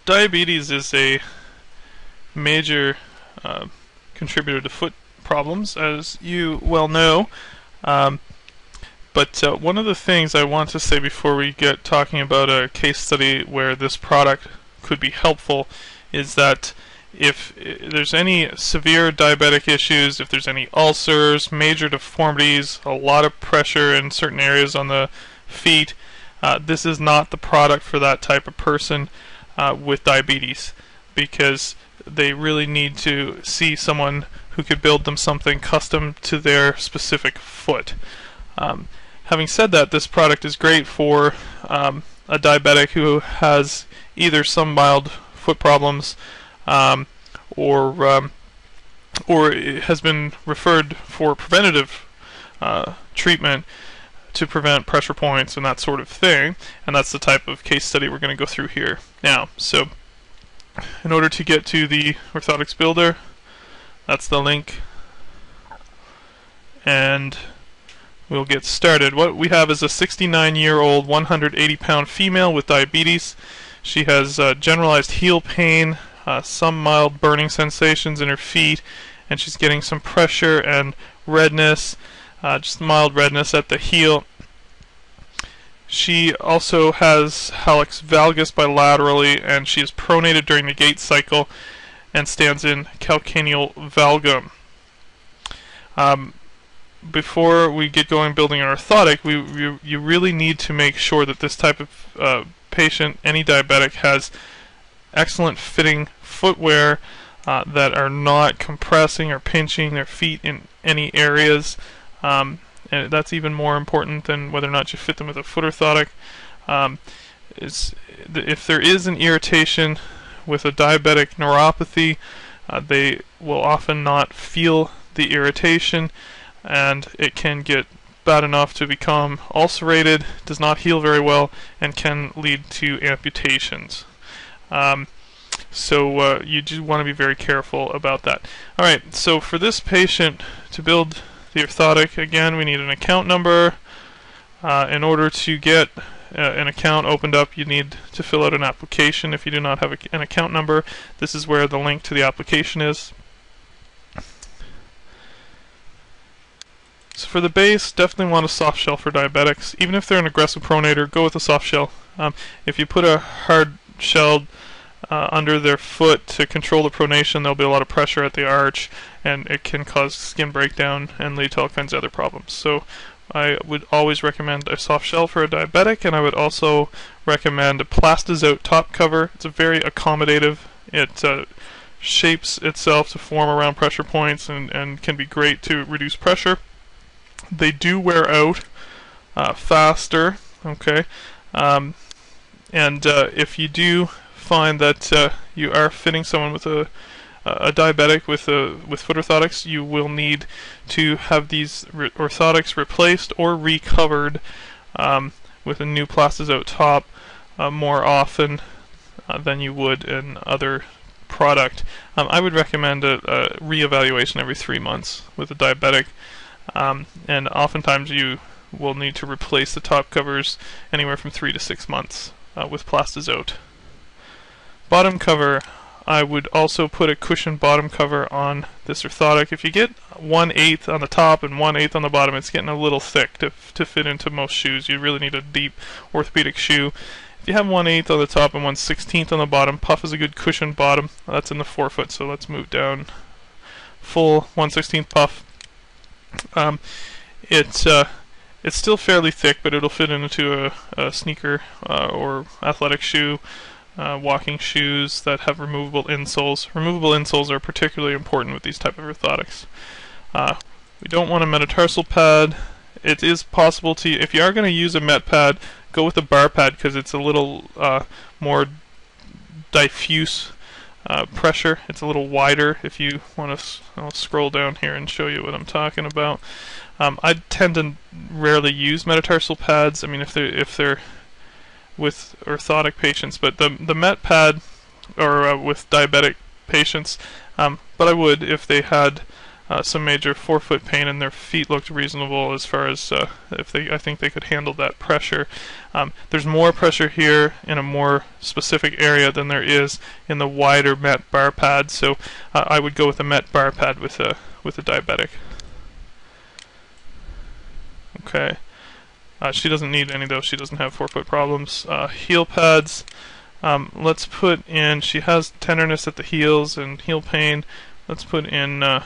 Diabetes is a major contributor to foot problems, as you well know. Um, but one of the things I want to say before we get talking about a case study where this product could be helpful is that if there's any severe diabetic issues, if there's any ulcers, major deformities, a lot of pressure in certain areas on the feet, this is not the product for that type of person with diabetes, because they really need to see someone who could build them something custom to their specific foot. Having said that, this product is great for a diabetic who has either some mild foot problems or has been referred for preventative treatment to prevent pressure points and that sort of thing, and that's the type of case study we're going to go through here now. So in order to get to the Orthotics Builder, that's the link, and we'll get started. What we have is a 69-year-old 180-pound female with diabetes. She has generalized heel pain, some mild burning sensations in her feet, and she's getting some pressure and redness, just mild redness at the heel. She also has hallux valgus bilaterally, and she is pronated during the gait cycle and stands in calcaneal valgum. Before we get going building an orthotic, you really need to make sure that this type of patient, any diabetic, has excellent fitting footwear that are not compressing or pinching their feet in any areas. And that's even more important than whether or not you fit them with a foot orthotic. If there is an irritation with a diabetic neuropathy, they will often not feel the irritation, and it can get bad enough to become ulcerated, does not heal very well, and can lead to amputations. So you do want to be very careful about that. Alright, so for this patient to build the orthotic, again, we need an account number. In order to get an account opened up, you need to fill out an application. If you do not have an account number, this is where the link to the application is. So for the base, definitely want a soft shell for diabetics. Even if they're an aggressive pronator, go with a soft shell. If you put a hard shell under their foot to control the pronation, there'll be a lot of pressure at the arch, and it can cause skin breakdown and lead to all kinds of other problems. So I would always recommend a soft shell for a diabetic, and I would also recommend a Plastizote top cover. It's a very accommodative. It shapes itself to form around pressure points and can be great to reduce pressure. They do wear out faster, okay? And if you do find that you are fitting someone with a diabetic with foot orthotics, you will need to have these orthotics replaced or recovered with a new Plastizote top more often than you would in other product. I would recommend a re-evaluation every 3 months with a diabetic. And oftentimes you will need to replace the top covers anywhere from 3 to 6 months with Plastizote. Bottom cover, I would also put a cushioned bottom cover on this orthotic. If you get 1/8 on the top and 1/8 on the bottom, it's getting a little thick to fit into most shoes. You really need a deep orthopedic shoe. If you have 1/8 on the top and 1/16 on the bottom, puff is a good cushioned bottom. That's in the forefoot, so let's move down. Full 1/16 puff. It's still fairly thick, but it'll fit into a sneaker or athletic shoe, walking shoes that have removable insoles. Removable insoles are particularly important with these type of orthotics. We don't want a metatarsal pad. It is possible to, if you are going to use a met pad, go with a bar pad because it's a little more diffuse pressure. It's a little wider. If you want to, I'll scroll down here and show you what I'm talking about. I tend to rarely use metatarsal pads. I mean, if they're with orthotic patients, but the met pad, or with diabetic patients, but I would if they had some major forefoot pain, and their feet looked reasonable as far as I think they could handle that pressure. There's more pressure here in a more specific area than there is in the wider MET bar pad, so I would go with a MET bar pad with a diabetic. Okay. She doesn't need any though. She doesn't have forefoot problems. Heel pads. Let's put in. She has tenderness at the heels and heel pain. Let's put in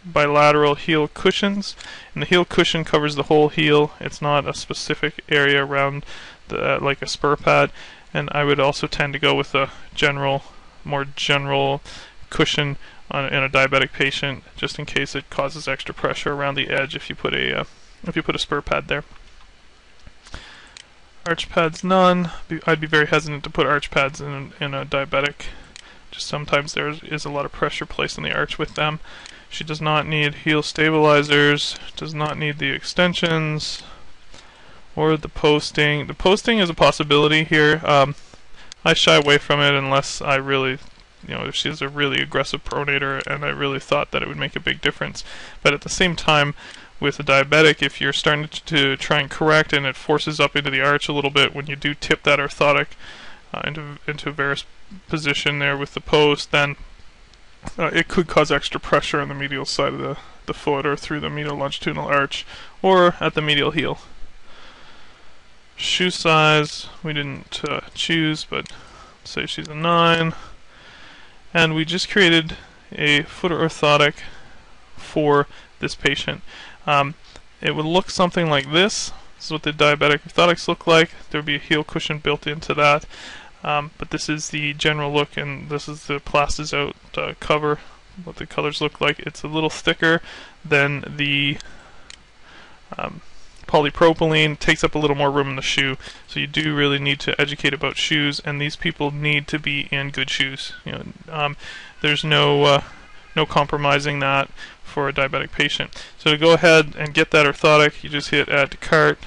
bilateral heel cushions. And the heel cushion covers the whole heel. It's not a specific area around like a spur pad. And I would also tend to go with a more general cushion in a diabetic patient, just in case it causes extra pressure around the edge if you put a spur pad there. Arch pads, none. I'd be very hesitant to put arch pads in a diabetic. Just sometimes there is a lot of pressure placed on the arch with them. She does not need heel stabilizers, does not need the extensions, or the posting. The posting is a possibility here. I shy away from it unless I really, if she has a really aggressive pronator and I really thought that it would make a big difference. But at the same time, with a diabetic, if you're starting to try and correct and it forces up into the arch a little bit when you do tip that orthotic into a varus position there with the post, then it could cause extra pressure on the medial side of the foot or through the medial longitudinal arch or at the medial heel. Shoe size, we didn't choose, but say she's a 9. And we just created a foot orthotic for this patient. It would look something like this. This is what the diabetic orthotics look like. There would be a heel cushion built into that. But this is the general look, and this is the plastic cover, what the colors look like. It's a little thicker than the polypropylene, takes up a little more room in the shoe. So you do really need to educate about shoes, and these people need to be in good shoes. There's no compromising that for a diabetic patient. So to go ahead and get that orthotic, you just hit add to cart,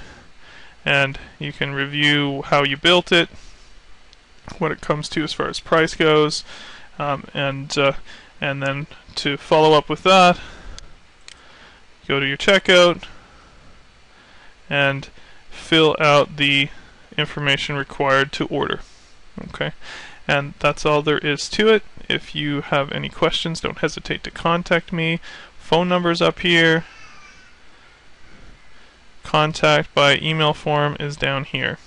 and you can review how you built it, what it comes to as far as price goes, and then to follow up with that, go to your checkout and fill out the information required to order. Okay, and that's all there is to it. If you have any questions, don't hesitate to contact me. Phone number's up here. Contact by email form is down here.